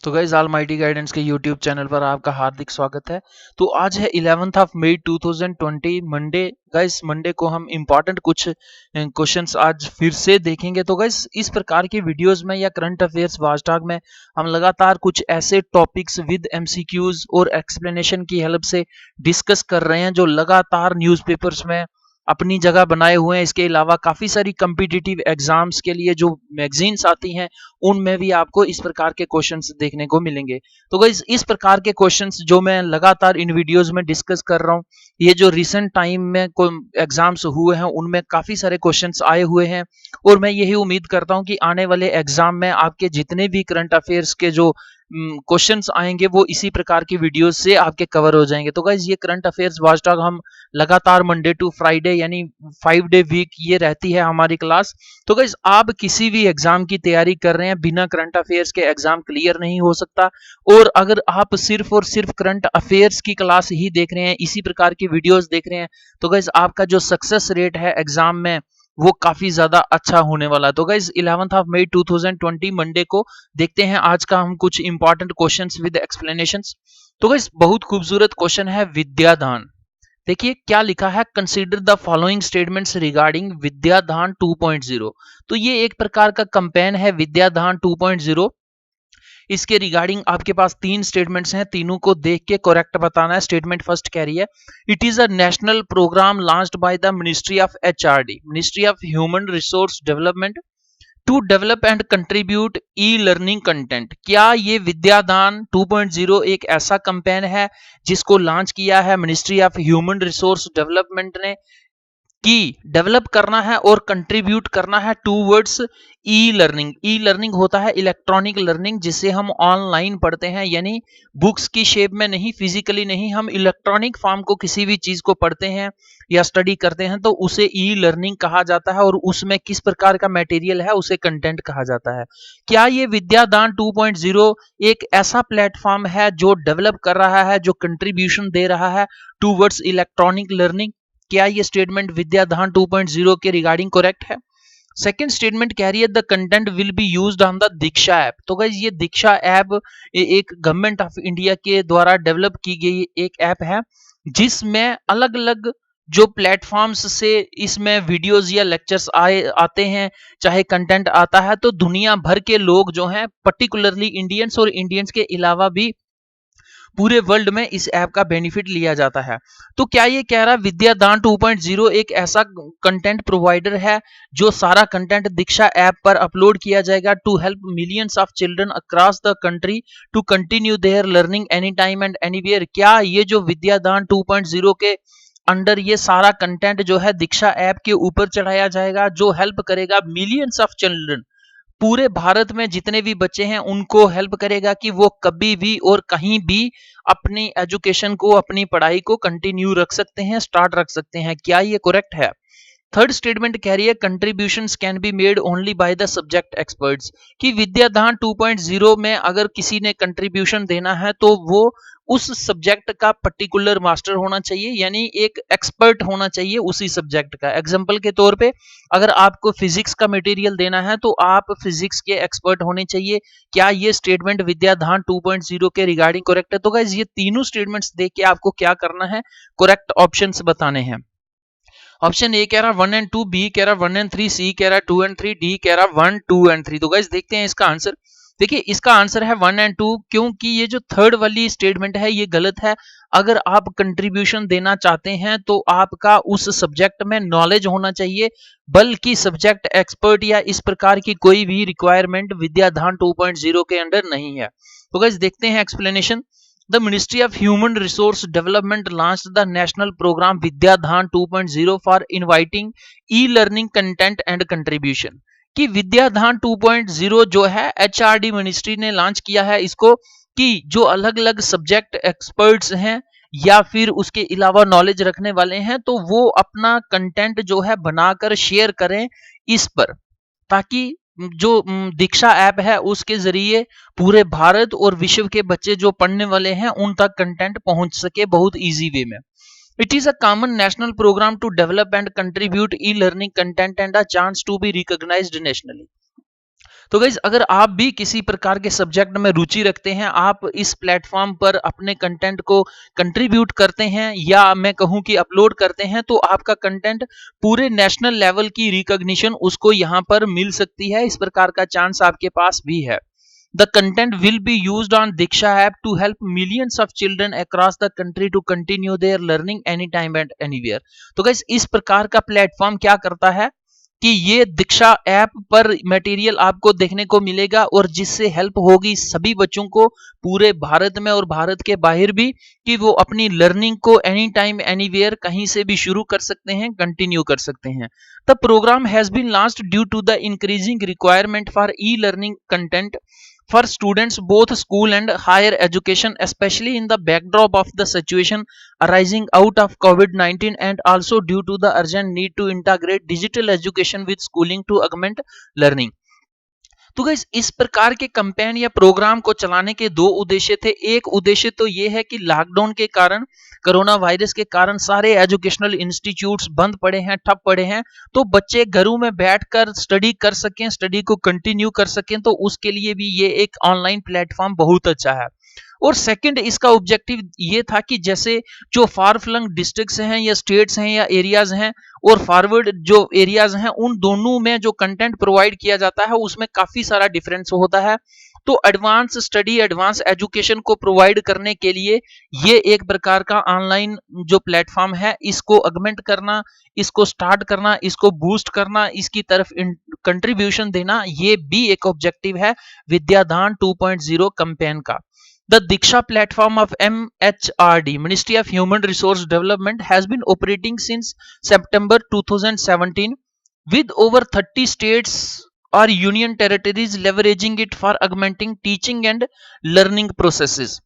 तो guys almighty guidance के YouTube channel पर आपका हार्दिक स्वागत है। तो आज है 11th of May 2020 Monday. Guys Monday को हम इम्पॉर्टेंट कुछ क्वेश्चंस आज फिर से देखेंगे। तो गाइज इस प्रकार की वीडियोस में या करंट अफेयर्स वाचटॉग में हम लगातार कुछ ऐसे टॉपिक्स विद एमसीक्यूज और एक्सप्लेनेशन की हेल्प से डिस्कस कर रहे हैं जो लगातार न्यूज़पेपर्स में अपनी जगह बनाए हुए हैं। इसके अलावा काफ़ी सारी कम्पिटिटिव एग्जाम्स के लिए जो मैगजीन्स आती हैं उनमें भी आपको इस प्रकार के क्वेश्चंस देखने को मिलेंगे। तो गाइस इस प्रकार के क्वेश्चंस जो मैं लगातार इन वीडियोस में डिस्कस कर रहा हूँ, ये जो रिसेंट टाइम में एग्जाम्स हुए हैं उनमें काफ़ी सारे क्वेश्चंस आए हुए हैं और मैं यही उम्मीद करता हूँ कि आने वाले एग्जाम में आपके जितने भी करंट अफेयर्स के जो क्वेश्चंस आएंगे वो इसी प्रकार की वीडियोस से आपके कवर हो जाएंगे। तो गाइज ये करंट अफेयर्स वॉचडॉग हम लगातार मंडे टू फ्राइडे यानी 5 डे वीक ये रहती है हमारी क्लास। तो गाइज आप किसी भी एग्जाम की तैयारी कर रहे हैं, बिना करंट अफेयर्स के एग्जाम क्लियर नहीं हो सकता। और अगर आप सिर्फ और सिर्फ करंट अफेयर्स की क्लास ही देख रहे हैं, इसी प्रकार की वीडियोस देख रहे हैं, तो गाइज आपका जो सक्सेस रेट है एग्जाम में वो काफी ज्यादा अच्छा होने वाला है। तो guys 11th of May 2020 Monday को देखते हैं आज का हम कुछ इंपॉर्टेंट क्वेश्चंस विद एक्सप्लेनेशंस। तो गाइज बहुत खूबसूरत क्वेश्चन है विद्यादान। देखिए क्या लिखा है, consider the following statements regarding Vidyadaan 2.0। तो ये एक प्रकार का कंपेन है विद्यादान 2.0। इसके रिगार्डिंग आपके पास 3 स्टेटमेंट्स हैं, तीनों को देख के करेक्ट बताना है। स्टेटमेंट फर्स्ट कह रही है, it is a national programme launched by the ministry of HRD, ministry of human resource development, to develop and contribute e learning content. क्या ये विद्यादान 2.0 एक ऐसा कैंपेन है जिसको लॉन्च किया है ministry of human resource development ने कि डेवलप करना है और कंट्रीब्यूट करना है towards e learning. E learning होता है इलेक्ट्रॉनिक लर्निंग, जिसे हम ऑनलाइन पढ़ते हैं, यानी बुक्स की शेप में नहीं, फिजिकली नहीं, हम इलेक्ट्रॉनिक फॉर्म को किसी भी चीज को पढ़ते हैं या स्टडी करते हैं तो उसे ई लर्निंग कहा जाता है। और उसमें किस प्रकार का मटेरियल है उसे कंटेंट कहा जाता है। क्या ये विद्यादान 2.0 एक ऐसा प्लेटफॉर्म है जो डेवलप कर रहा है, जो कंट्रीब्यूशन दे रहा है टूवर्ड्स इलेक्ट्रॉनिक लर्निंग? क्या ये स्टेटमेंट विद्यादान 2.0 के रिगार्डिंग करेक्ट है? सेकेंड स्टेटमेंट कह रही है the content will be used on the Diksha app. तो गाइस ये दीक्षा ऐप एक गवर्नमेंट ऑफ इंडिया के द्वारा डेवलप की गई एक ऐप है जिसमें अलग अलग जो प्लेटफॉर्म्स से इसमें वीडियोस या लेक्चर्स आते हैं, चाहे कंटेंट आता है, तो दुनिया भर के लोग जो हैं, पर्टिकुलरली इंडियंस और इंडियंस के अलावा भी पूरे वर्ल्ड में इस ऐप का बेनिफिट लिया जाता है। तो क्या ये कह रहा है विद्यादान 2.0 एक ऐसा कंटेंट प्रोवाइडर है जो सारा कंटेंट दीक्षा ऐप पर अपलोड किया जाएगा to help millions of children across the country to continue their learning any time and anywhere? क्या ये जो विद्यादान 2.0 के अंडर ये सारा कंटेंट जो है दीक्षा ऐप के ऊपर चढ़ाया जाएगा, जो हेल्प करेगा मिलियंस ऑफ चिल्ड्रन, पूरे भारत में जितने भी बच्चे हैं उनको हेल्प करेगा कि वो कभी भी और कहीं भी अपनी एजुकेशन को, अपनी पढ़ाई को कंटिन्यू रख सकते हैं, स्टार्ट रख सकते हैं? क्या ये करेक्ट है? थर्ड स्टेटमेंट कह रही है contributions can be made only by the subject experts. कि विद्यादान 2.0 में अगर किसी ने कंट्रीब्यूशन देना है तो वो उस सब्जेक्ट का पर्टिकुलर मास्टर होना चाहिए, यानी एक एक्सपर्ट होना चाहिए उसी सब्जेक्ट का। एग्जांपल के तौर पे अगर आपको फिजिक्स का मटेरियल देना है तो आप फिजिक्स के एक्सपर्ट होने चाहिए। क्या ये स्टेटमेंट विद्यादान 2.0 के रिगार्डिंग करेक्ट है? तो गाइस ये तीनों स्टेटमेंट्स देख के आपको क्या करना है, करेक्ट ऑप्शंस बताने हैं। ऑप्शन ए कह रहा 1 एंड 2, बी कह रहा 1 एंड 3, सी कह रहा 2 एंड 3, डी कह रहा 1, 2 एंड 3। तो गाइस देखते हैं इसका आंसर। देखिए इसका आंसर है 1 एंड 2, क्योंकि ये जो थर्ड वाली स्टेटमेंट है ये गलत है। अगर आप कंट्रीब्यूशन देना चाहते हैं तो आपका उस सब्जेक्ट में नॉलेज होना चाहिए, बल्कि सब्जेक्ट एक्सपर्ट या इस प्रकार की कोई भी रिक्वायरमेंट विद्यादान 2.0 के अंडर नहीं है। तो गाइस देखते हैं explanation. The Ministry of Human Resource Development launched the national program Vidyadhan 2.0 for inviting e-learning content and contribution। कि विद्याधान 2.0 जो है एचआरडी मिनिस्ट्री ने लॉन्च किया है इसको, कि जो अलग अलग सब्जेक्ट एक्सपर्ट्स हैं या फिर उसके अलावा नॉलेज रखने वाले हैं तो वो अपना कंटेंट जो है बनाकर शेयर करें इस पर, ताकि जो दीक्षा ऐप है उसके जरिए पूरे भारत और विश्व के बच्चे जो पढ़ने वाले हैं उन तक कंटेंट पहुंच सके बहुत इजी वे में। It is a common national programme to develop and contribute e learning content and a chance to be recognised nationally. तो गाइज अगर आप भी किसी प्रकार के सब्जेक्ट में रुचि रखते हैं, आप इस प्लेटफॉर्म पर अपने कंटेंट को कंट्रीब्यूट करते हैं या मैं कहूं कि अपलोड करते हैं, तो आपका कंटेंट पूरे नेशनल लेवल की रिकॉग्निशन उसको यहां पर मिल सकती है। इस प्रकार का चांस आपके पास भी है। The content will be used on Diksha app to help millions of children across the country to continue their learning anytime and anywhere। तो गाइस इस प्रकार का प्लेटफॉर्म क्या करता है कि ये दीक्षा ऐप पर मटेरियल आपको देखने को मिलेगा और जिससे हेल्प होगी सभी बच्चों को पूरे भारत में और भारत के बाहर भी, कि वो अपनी लर्निंग को एनी टाइम एनीवेयर कहीं से भी शुरू कर सकते हैं, कंटिन्यू कर सकते हैं। The programme has been launched due to the increasing requirement for e learning content for students both school and higher education, especially in the backdrop of the situation arising out of COVID-19 and also due to the urgent need to integrate digital education with schooling to augment learning। तो guys इस प्रकार के campaign या programme को चलाने के दो उद्देश्य थे। एक उद्देश्य तो ये है कि लॉकडाउन के कारण, कोरोना वायरस के कारण सारे एजुकेशनल इंस्टीट्यूट्स बंद पड़े हैं, ठप पड़े हैं, तो बच्चे घरों में बैठकर स्टडी कर सकें, स्टडी को कंटिन्यू कर सकें, तो उसके लिए भी ये एक ऑनलाइन प्लेटफॉर्म बहुत अच्छा है। और सेकंड इसका ऑब्जेक्टिव ये था कि जैसे जो फार फ्लंग डिस्ट्रिक्ट्स हैं या स्टेट्स हैं या एरियाज हैं और फॉरवर्ड जो एरियाज हैं, उन दोनों में जो कंटेंट प्रोवाइड किया जाता है उसमें काफी सारा डिफरेंस होता है। तो एडवांस स्टडी, एडवांस एजुकेशन को प्रोवाइड करने के लिए ये एक प्रकार का ऑनलाइन जो प्लेटफॉर्म है, इसको अगमेंट करना, इसको स्टार्ट करना, इसको बूस्ट करना, इसकी तरफ कंट्रीब्यूशन देना, ये भी एक ऑब्जेक्टिव है विद्यादान 2.0 कैंपेन का। The Diksha platform of MHRD, Ministry of Human Resource Development, has been operating since September 2017 with over 30 states or union territories leveraging it for augmenting teaching and learning processes।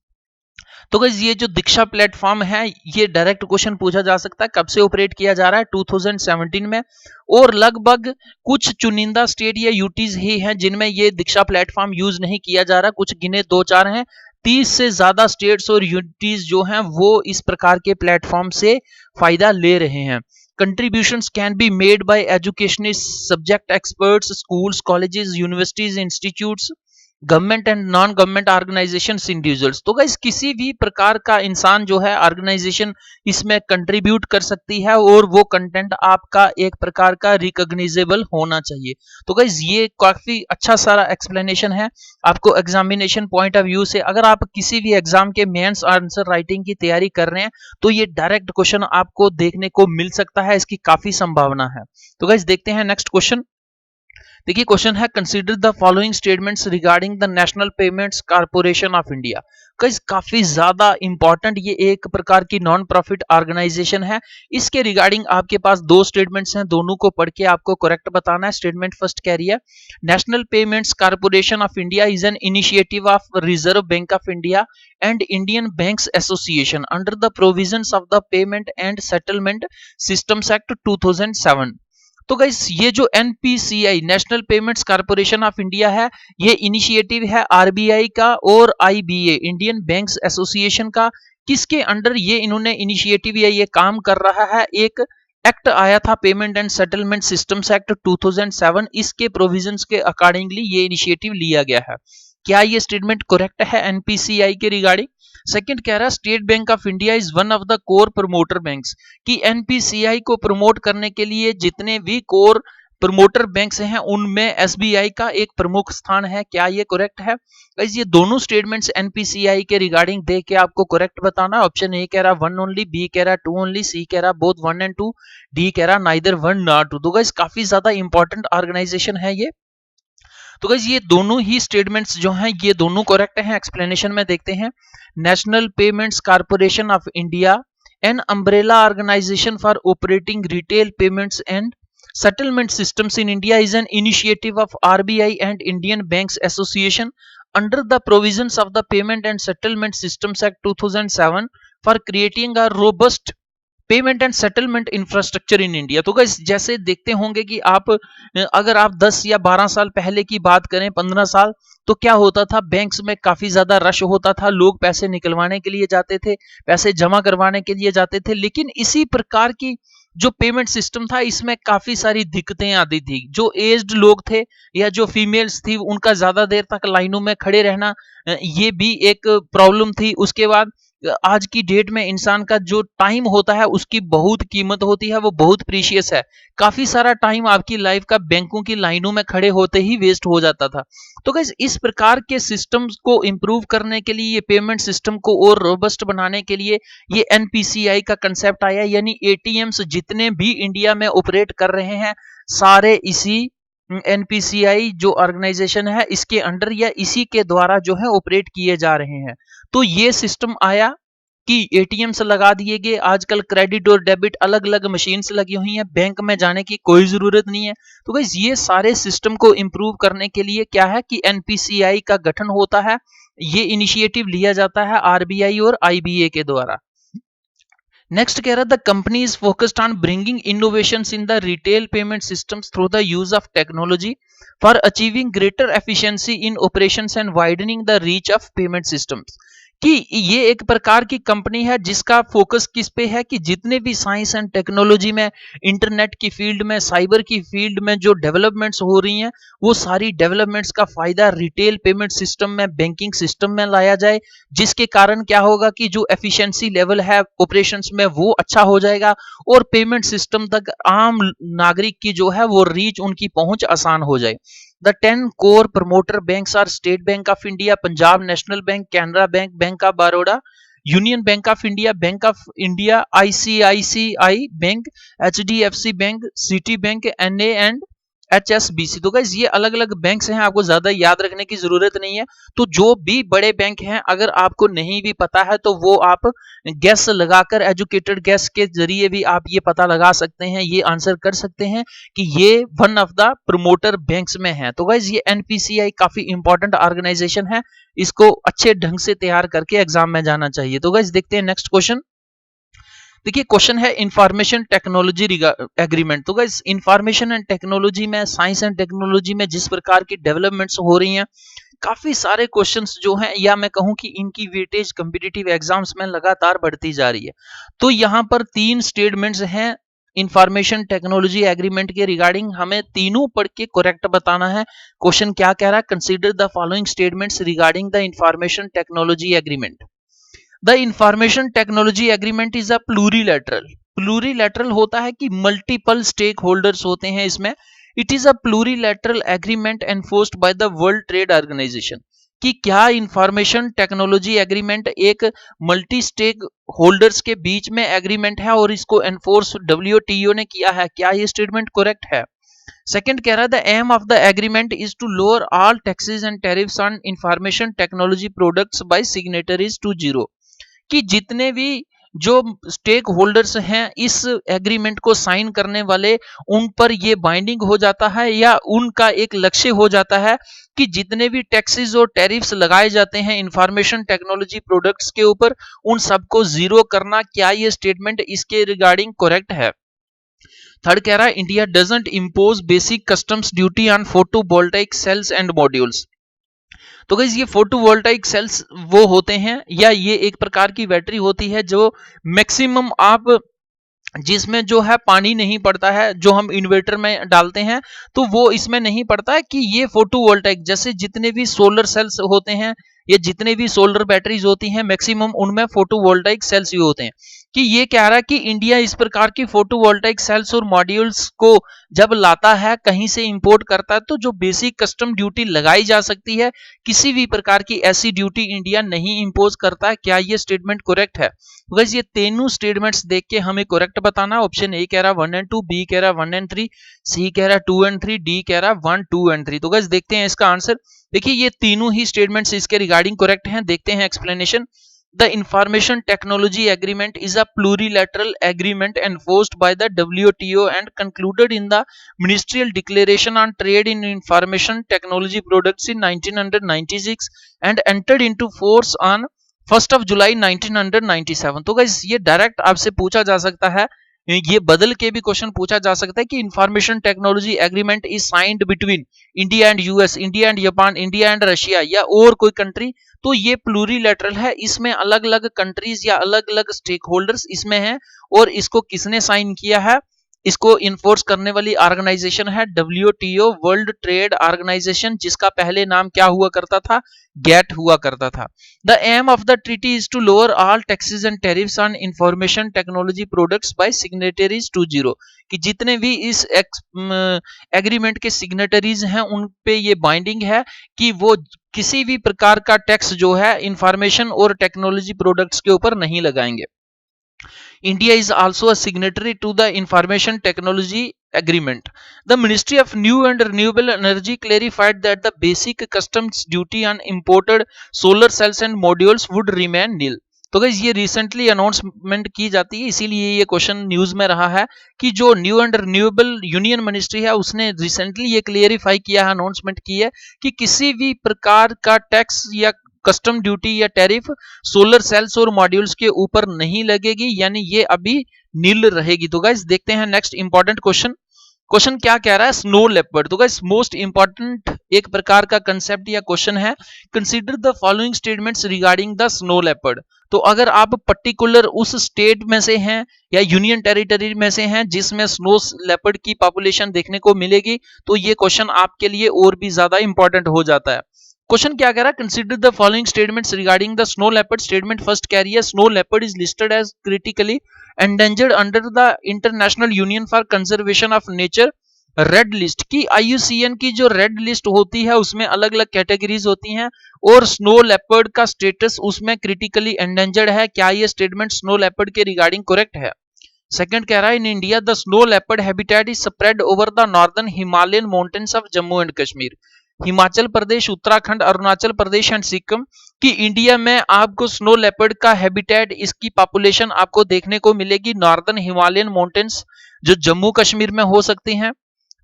तो guys ये जो दीक्षा platform है, ये direct question पूछा जा सकता है कब से ऑपरेट किया जा रहा है, 2017 में, और लगभग कुछ चुनिंदा स्टेट या यूटीज ही हैं जिनमें ये दीक्षा प्लेटफॉर्म यूज नहीं किया जा रहा, कुछ गिने 2-4 हैं। 30 से ज्यादा स्टेट्स और यूनिटीज जो हैं वो इस प्रकार के प्लेटफॉर्म से फायदा ले रहे हैं। Contributions can be made by educationists, subject experts, schools, colleges, universities, institutes, government and non government organisations, individuals. तो गाइस किसी भी प्रकार का इंसान जो है, ऑर्गेनाइजेशन इसमें कंट्रीब्यूट कर सकती है और वो कंटेंट आपका एक प्रकार का रिकॉग्नाइजेबल होना चाहिए। तो गाइस ये काफी अच्छा सारा एक्सप्लेनेशन है आपको एग्जामिनेशन पॉइंट ऑफ व्यू से। अगर आप किसी भी एग्जाम के मेंस आंसर राइटिंग की तैयारी कर रहे हैं तो ये डायरेक्ट क्वेश्चन आपको देखने को मिल सकता है, इसकी काफी संभावना है। तो गाइस देखते हैं नेक्स्ट क्वेश्चन। देखिए क्वेश्चन है, consider the following statements regarding the national Payments Corporation of India. काफी ज्यादा इंपॉर्टेंट, ये एक प्रकार की नॉन प्रॉफिट ऑर्गेनाइजेशन है। इसके रिगार्डिंग आपके पास दो स्टेटमेंट्स हैं, दोनों को पढ़ के आपको करेक्ट बताना है। स्टेटमेंट फर्स्ट कह रही है, national Payments Corporation of India is an initiative of reserve bank of India and Indian banks association under the provisions of the payment and settlement systems act 2007। तो गाइस ये जो NPCI national Payments Corporation of India है, ये initiative है RBI का और IBA Indian banks association का। किसके अंडर ये इन्होंने इनिशिएटिव या ये काम कर रहा है? एक एक्ट आया था payment and settlement systems act 2007, इसके प्रोविजंस के अकॉर्डिंगली ये इनिशिएटिव लिया गया है। क्या ये स्टेटमेंट करेक्ट है एनपीसीआई के रिगार्डिंग? सेकंड कह रहा है, state bank of India is one of the core promoter banks, कि एनपीसीआई को प्रमोट करने के लिए जितने भी कोर प्रमोटर बैंक्स हैं उनमें एसबीआई का एक प्रमुख स्थान है। क्या ये करेक्ट है? गाइस ये दोनों स्टेटमेंट्स एनपीसीआई के रिगार्डिंग देख के आपको करेक्ट बताना है। ऑप्शन ए कह रहा 1 ओनली, बी कह रहा 2 ओनली, सी कह रहा बोथ 1 and 2, डी कह रहा नाइदर 1 nor 2। तो गाइस काफी ज्यादा इंपॉर्टेंट ऑर्गेनाइजेशन है ये। तो गाइस ये दोनों ही स्टेटमेंट्स जो हैं ये दोनों करेक्ट हैं। एक्सप्लेनेशन में देखते हैं, National Payments Corporation of India an umbrella organisation for operating retail payments and settlement systems in India is an initiative of RBI and Indian Banks Association under the provisions of the Payment and Settlement Systems Act 2007 for creating a robust payment and settlement infrastructure in India. तो guys जैसे देखते होंगे कि आप अगर आप 10 या 12 साल पहले की बात करें, 15 साल, तो क्या होता था, बैंक्स में काफी ज्यादा रश होता था, लोग पैसे निकलवाने के लिए जाते थे, पैसे जमा करवाने के लिए जाते थे। लेकिन इसी प्रकार की जो पेमेंट सिस्टम था इसमें काफी सारी दिक्कतें आती थी। जो एज्ड लोग थे या जो फीमेल्स थी उनका ज्यादा देर तक लाइनों में खड़े रहना ये भी एक प्रॉब्लम थी। उसके बाद आज की डेट में इंसान का जो टाइम होता है उसकी बहुत कीमत होती है, वो बहुत प्रीशियस है। काफी सारा टाइम आपकी लाइफ का बैंकों की लाइनों में खड़े होते ही वेस्ट हो जाता था। तो गाइस इस प्रकार के सिस्टम्स को इम्प्रूव करने के लिए, ये पेमेंट सिस्टम को और रोबस्ट बनाने के लिए ये एनपीसीआई का कंसेप्ट आया, यानी एटीएम्स जितने भी इंडिया में ऑपरेट कर रहे हैं सारे इसी एनपीसीआई जो ऑर्गेनाइजेशन है इसके अंडर या इसी के द्वारा जो है ऑपरेट किए जा रहे हैं। तो ये सिस्टम आया कि एटीएम्स लगा दिए गए। आजकल क्रेडिट और डेबिट अलग अलग मशीन्स लगी हुई हैं, बैंक में जाने की कोई जरूरत नहीं है। तो गाइस ये सारे सिस्टम को इम्प्रूव करने के लिए क्या है कि एनपीसीआई का गठन होता है। ये इनिशिएटिव लिया जाता है आरबीआई और आईबीए के द्वारा। नेक्स्ट कह रहा the company is focused on bringing innovations in the retail payment systems through the use of technology for achieving greater efficiency in operations and widening the reach of payment systems. कि ये एक प्रकार की company है जिसका focus किस पे है कि जितने भी साइंस एंड टेक्नोलॉजी में, इंटरनेट की फील्ड में, साइबर की फील्ड में जो डेवलपमेंट्स हो रही हैं वो सारी डेवलपमेंट्स का फायदा रिटेल पेमेंट सिस्टम में, बैंकिंग सिस्टम में लाया जाए, जिसके कारण क्या होगा कि जो एफिशिएंसी लेवल है ऑपरेशंस में वो अच्छा हो जाएगा और पेमेंट सिस्टम तक आम नागरिक की जो है वो रीच, उनकी पहुंच आसान हो जाए। The 10 core promoter banks are State Bank of India, Punjab National Bank, Canara Bank, Bank of Baroda, Union Bank of India, Bank of India, ICICI Bank, HDFC Bank, Citibank, NA and HSBC। तो guys ये अलग अलग banks हैं, आपको ज्यादा याद रखने की जरूरत नहीं है। तो जो भी बड़े बैंक हैं अगर आपको नहीं भी पता है तो वो आप गैस लगाकर, एजुकेटेड गैस के जरिए भी आप ये पता लगा सकते हैं, ये आंसर कर सकते हैं कि ये one of the promoter banks में है। तो गाइस ये एनपीसीआई काफी इंपॉर्टेंट ऑर्गेनाइजेशन है, इसको अच्छे ढंग से तैयार करके एग्जाम में जाना चाहिए। तो गाइस देखते हैं नेक्स्ट क्वेश्चन। देखिए क्वेश्चन है इंफॉर्मेशन टेक्नोलॉजी एग्रीमेंट। तो गाइस इंफॉर्मेशन एंड टेक्नोलॉजी में, साइंस एंड टेक्नोलॉजी में जिस प्रकार की डेवलपमेंट्स हो रही हैं, काफी सारे क्वेश्चंस जो हैं या मैं कहूं कि इनकी वेटेज कॉम्पिटिटिव एग्जाम्स में लगातार बढ़ती जा रही है। तो यहाँ पर 3 स्टेटमेंट्स हैं इंफॉर्मेशन टेक्नोलॉजी एग्रीमेंट के रिगार्डिंग, हमें तीनों पढ़ के करेक्ट बताना है। क्वेश्चन क्या कह रहा है, consider the following statements regarding the information technology agreement. The information technology agreement is a plurilateral. Plurilateral होता है कि मल्टीपल स्टेक होल्डर्स होते हैं इसमें। It is a plurilateral agreement enforced by the World Trade Organisation. कि क्या information technology agreement एक multi stakeholders के बीच में एग्रीमेंट है और इसको एनफोर्स डब्ल्यूटीओ ने किया है, क्या ये स्टेटमेंट करेक्ट है? सेकंड कह रहा है the aim of the agreement is to lower all taxes and tariffs on information technology products by signatories to zero. कि जितने भी जो स्टेक होल्डर्स हैं इस एग्रीमेंट को साइन करने वाले, उन पर ये बाइंडिंग हो जाता है या उनका एक लक्ष्य हो जाता है कि जितने भी टैक्सेस और टैरिफ्स लगाए जाते हैं इंफॉर्मेशन टेक्नोलॉजी प्रोडक्ट्स के ऊपर उन सबको जीरो करना। क्या ये स्टेटमेंट इसके रिगार्डिंग करेक्ट है? थर्ड कह रहा है India doesn't impose basic customs duty on photovoltaic cells and modules. तो गाइस ये फोटोवोल्टाइक सेल्स वो होते हैं या ये एक प्रकार की बैटरी होती है जो मैक्सिमम आप, जिसमें जो है पानी नहीं पड़ता है, जो हम इन्वर्टर में डालते हैं तो वो इसमें नहीं पड़ता है। कि ये फोटोवोल्टाइक जैसे जितने भी सोलर सेल्स होते हैं या जितने भी सोलर बैटरीज होती हैं मैक्सिमम उनमें फोटोवोल्टाइक सेल्स ही होते हैं। कि ये कह रहा है कि इंडिया इस प्रकार की फोटोवोल्टाइक सेल्स और मॉड्यूल्स को जब लाता है, कहीं से इंपोर्ट करता है, तो जो बेसिक कस्टम ड्यूटी लगाई जा सकती है, किसी भी प्रकार की ऐसी ड्यूटी इंडिया नहीं इंपोज करता है। क्या ये स्टेटमेंट करेक्ट है? तो गाइस ये तीनों स्टेटमेंट्स देख के हमें करेक्ट बताना है। ऑप्शन ए कह रहा 1 एंड 2, बी कह रहा 1 एंड 3, सी कह रहा 2 एंड 3, डी कह रहा 1, 2 एंड 3। तो गाइस देखते हैं इसका आंसर। देखिए ये तीनों ही स्टेटमेंट्स इसके रिगार्डिंग करेक्ट हैं। देखते हैं explanation. The Information Technology Agreement is a plurilateral agreement enforced by the WTO and concluded in the Ministerial Declaration on Trade in Information Technology Products in 1996 and entered into force on 1st of July 1997। तो guys ये direct आपसे पूछा जा सकता है ये बदल के भी क्वेश्चन पूछा जा सकता है कि information technology agreement is signed between India and US, India and Japan, India and Russia या और कोई कंट्री। तो ये प्लूरीलैटरल है, इसमें अलग अलग कंट्रीज या अलग अलग स्टेक होल्डर्स इसमें हैं। और इसको किसने साइन किया है? इसको इन्फोर्स करने वाली ऑर्गेनाइजेशन है WTO, वर्ल्ड ट्रेड ऑर्गेनाइजेशन, जिसका पहले नाम क्या हुआ करता था? गेट हुआ करता था। The aim of the treaty is to lower all taxes and tariffs on information technology products by signatories to zero, कि जितने भी इस एग्रीमेंट के सिग्नेटरीज हैं उन पे ये बाइंडिंग है कि वो किसी भी प्रकार का टैक्स जो है इंफॉर्मेशन और टेक्नोलॉजी प्रोडक्ट्स के ऊपर नहीं लगाएंगे। India is also a signatory to the Information Technology Agreement. The Ministry of New and Renewable Energy clarified that the basic customs duty on imported solar cells and modules would remain nil. तो guys ये recently announcement की जाती है, इसीलिए ये question news में रहा है कि जो new and renewable union ministry है उसने रिसेंटली ये क्लियरिफाई किया है, अनाउंसमेंट की है कि किसी भी प्रकार का टैक्स या कस्टम ड्यूटी या टैरिफ सोलर सेल्स और मॉड्यूल्स के ऊपर नहीं लगेगी, यानी ये अभी नील रहेगी। तो गाइस देखते हैं नेक्स्ट इंपॉर्टेंट क्वेश्चन। क्वेश्चन क्या कह रहा है? Snow leopard. तो गाइस मोस्ट इंपॉर्टेंट एक प्रकार का कंसेप्ट या क्वेश्चन है, consider the following statements regarding the snow leopard. तो अगर आप पर्टिकुलर उस स्टेट में से हैं या यूनियन टेरिटरी में से हैं जिसमें स्नो लेपर्ड की पॉपुलेशन देखने को मिलेगी, तो ये क्वेश्चन आपके लिए और भी ज्यादा इंपॉर्टेंट हो जाता है। क्वेश्चन क्या कह रहा है? Consider the following statements regarding the snow leopard. Statement first कह रही है snow leopard is listed as critically endangered under the International Union for Conservation of Nature red list. की IUCN की जो रेड लिस्ट होती है उसमें अलग अलग कैटेगरीज होती हैं और स्नो लेपर्ड का स्टेटस उसमें क्रिटिकली एंडेंजर्ड है। क्या ये स्टेटमेंट स्नो लेपर्ड के रिगार्डिंग करेक्ट है? सेकंड कह रहा है in India the snow leopard habitat is spread over the northern Himalayan mountains of Jammu and Kashmir. Himachal Pradesh, Uttarakhand, Arunachal Pradesh and Sikkim की इंडिया में आपको स्नो लेपर्ड का हैबिटेट, इसकी पॉपुलेशन आपको देखने को मिलेगी नॉर्दर्न हिमालयन माउंटेन्स जो जम्मू कश्मीर में हो सकती हैं।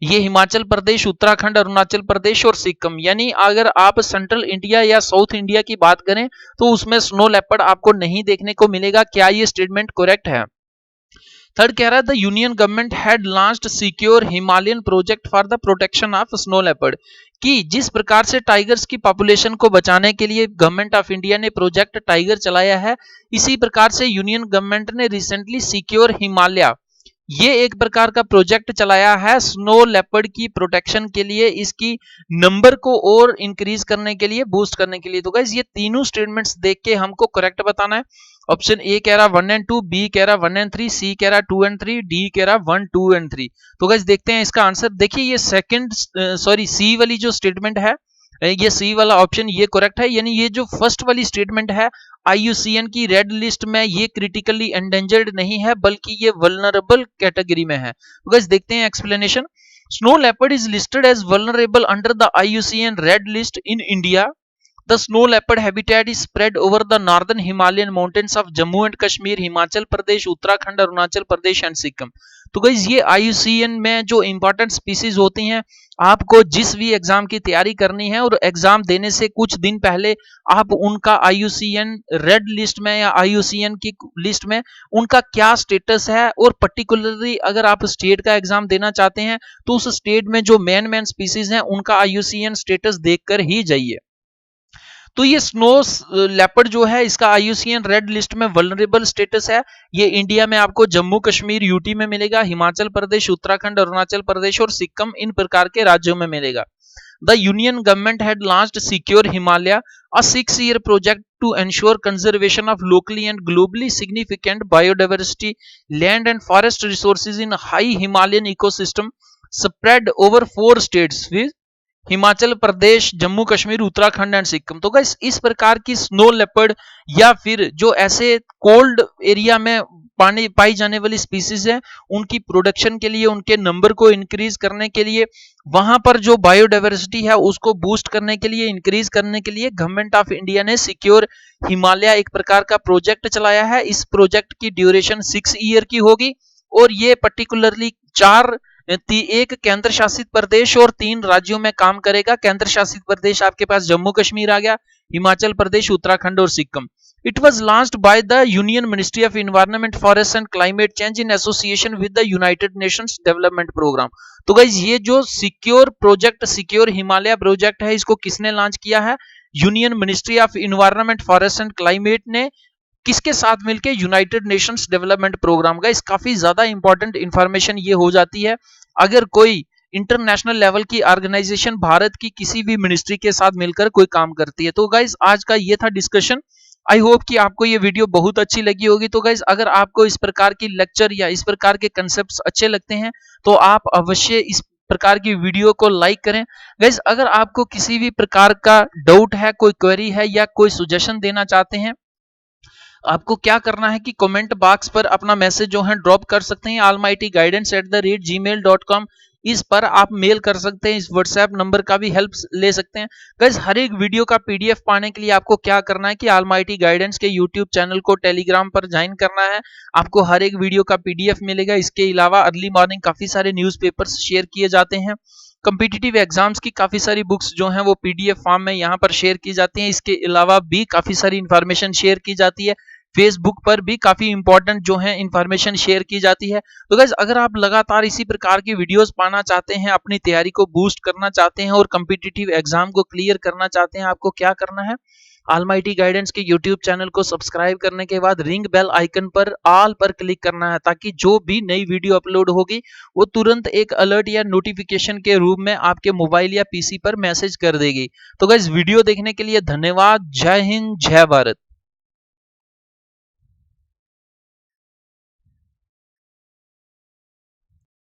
ये हिमाचल प्रदेश, उत्तराखंड, अरुणाचल प्रदेश और सिक्किम, यानी अगर आप सेंट्रल इंडिया या साउथ इंडिया की बात करें तो उसमें स्नो लेपर्ड आपको नहीं देखने को मिलेगा। क्या ये स्टेटमेंट करेक्ट है? थर्ड कह रहा है the union government had launched secure Himalayan project for the protection of snow leopard. कि जिस प्रकार से टाइगर्स की पॉपुलेशन को बचाने के लिए गवर्नमेंट ऑफ इंडिया ने प्रोजेक्ट टाइगर चलाया है, इसी प्रकार से यूनियन गवर्नमेंट ने रिसेंटली सिक्योर हिमालय ये एक प्रकार का प्रोजेक्ट चलाया है स्नो लेपर्ड की प्रोटेक्शन के लिए, इसकी नंबर को और इंक्रीज करने के लिए, बूस्ट करने के लिए। तो गाइस ये तीनों स्टेटमेंट्स देख के हमको करेक्ट बताना है। ऑप्शन ए कह रहा 1 एंड 2, बी कह रहा 1 एंड 3, सी कह रहा 2 एंड 3, डी कह रहा 1, 2 एंड 3। तो गाइस देखते हैं इसका आंसर। देखिए ये सी वाली जो स्टेटमेंट है, ये सी वाला ऑप्शन ये करेक्ट है, यानी ये जो फर्स्ट वाली स्टेटमेंट है IUCN की रेड लिस्ट में ये क्रिटिकली एंडेंजर्ड नहीं है बल्कि ये वल्नरेबल कैटेगरी में है। तो गाइस देखते हैं explanation. Snow leopard is listed as vulnerable under the IUCN red list in India. The snow leopard habitat is spread over the northern Himalayan mountains of Jammu and Kashmir, Himachal Pradesh, Uttarakhand, Arunachal Pradesh and Sikkim. तो guys ये IUCN में जो important species होती हैं, आपको जिस भी exam की तैयारी करनी है और एग्जाम देने से कुछ दिन पहले आप उनका IUCN रेड लिस्ट में या IUCN की लिस्ट में उनका क्या स्टेटस है, और पर्टिकुलरली अगर आप स्टेट का एग्जाम देना चाहते हैं तो उस स्टेट में जो मेन स्पीसीज हैं उनका IUCN स्टेटस देखकर ही जाइए। तो ये स्नो लेपर्ड जो है इसका IUCN रेड लिस्ट में वल्नरेबल स्टेटस है। ये इंडिया में आपको जम्मू कश्मीर यूटी में मिलेगा, हिमाचल प्रदेश, उत्तराखंड, अरुणाचल प्रदेश और सिक्किम इन प्रकार के राज्यों में मिलेगा। The union government had launched secure Himalaya, a 6-year project to ensure conservation of locally and globally significant biodiversity, land and forest resources in high Himalayan ecosystem spread over 4 states with Himachal Pradesh, Jammu Kashmir, Uttarakhand and Sikkim. तो guys इस प्रकार की snow leopard या फिर जो ऐसे cold area में पाई जाने वाली स्पीसीज है उनकी प्रोडक्शन के लिए, उनके नंबर को इंक्रीज करने के लिए, वहां पर जो बायोडाइवर्सिटी है उसको बूस्ट करने के लिए, इंक्रीज करने के लिए गवर्नमेंट ऑफ इंडिया ने सिक्योर हिमालय एक प्रकार का प्रोजेक्ट चलाया है। इस प्रोजेक्ट की ड्यूरेशन 6 ईयर की होगी और ये पर्टिकुलरली एक केंद्र शासित प्रदेश और 3 राज्यों में काम करेगा। केंद्र शासित प्रदेश आपके पास जम्मू कश्मीर आ गया, हिमाचल प्रदेश, उत्तराखंड और Sikkim. It was launched by the Union Ministry of Environment, Forest and Climate Change in association with the United Nations Development Program। तो गाइज ये जो secure project, secure Himalaya project है, इसको किसने लॉन्च किया है? Union ministry of environment, forest and climate ने किसके साथ मिलकर? United Nations Development Programme. Guys काफी ज्यादा इंपॉर्टेंट इंफॉर्मेशन ये हो जाती है अगर कोई इंटरनेशनल लेवल की ऑर्गेनाइजेशन भारत की किसी भी मिनिस्ट्री के साथ मिलकर कोई काम करती है। तो गाइस आज का ये था डिस्कशन। आई होप कि आपको ये वीडियो बहुत अच्छी लगी होगी। तो गाइस अगर आपको इस प्रकार की लेक्चर या इस प्रकार के कंसेप्ट अच्छे लगते हैं तो आप अवश्य इस प्रकार की वीडियो को लाइक करें। गाइस अगर आपको किसी भी प्रकार का डाउट है, कोई क्वेरी है या कोई सुजेशन देना चाहते हैं, आपको क्या करना है कि कमेंट बॉक्स पर अपना मैसेज जो है ड्रॉप कर सकते हैं। almightyguidance@gmail.com इस पर आप मेल कर सकते हैं। इस व्हाट्सएप नंबर का भी हेल्प ले सकते हैं। गाइस हर एक वीडियो का पीडीएफ पाने के लिए आपको क्या करना है कि ऑलमाइटी गाइडेंस के यूट्यूब चैनल को टेलीग्राम पर ज्वाइन करना है। आपको हर एक वीडियो का पीडीएफ मिलेगा। इसके अलावा अर्ली मॉर्निंग काफी सारे न्यूज़पेपर्स शेयर किए जाते हैं। कॉम्पिटिटिव एग्जाम्स की काफी सारी बुक्स जो हैं वो पीडीएफ फॉर्म में यहाँ पर शेयर की जाती हैं। इसके अलावा भी काफी सारी इंफॉर्मेशन शेयर की जाती है। फेसबुक पर भी काफी इंपॉर्टेंट जो है इंफॉर्मेशन शेयर की जाती है। तो गाइस अगर आप लगातार इसी प्रकार की वीडियोस पाना चाहते हैं, अपनी तैयारी को बूस्ट करना चाहते हैं और कॉम्पिटिटिव एग्जाम को क्लियर करना चाहते हैं, आपको क्या करना है? ऑलमाइटी गाइडेंस के यूट्यूब चैनल को सब्सक्राइब करने के बाद रिंग बेल आइकन पर ऑल पर क्लिक करना है, ताकि जो भी नई वीडियो अपलोड होगी वो तुरंत एक अलर्ट या नोटिफिकेशन के रूप में आपके मोबाइल या पीसी पर मैसेज कर देगी। तो गाइस वीडियो देखने के लिए धन्यवाद। जय हिंद, जय भारत।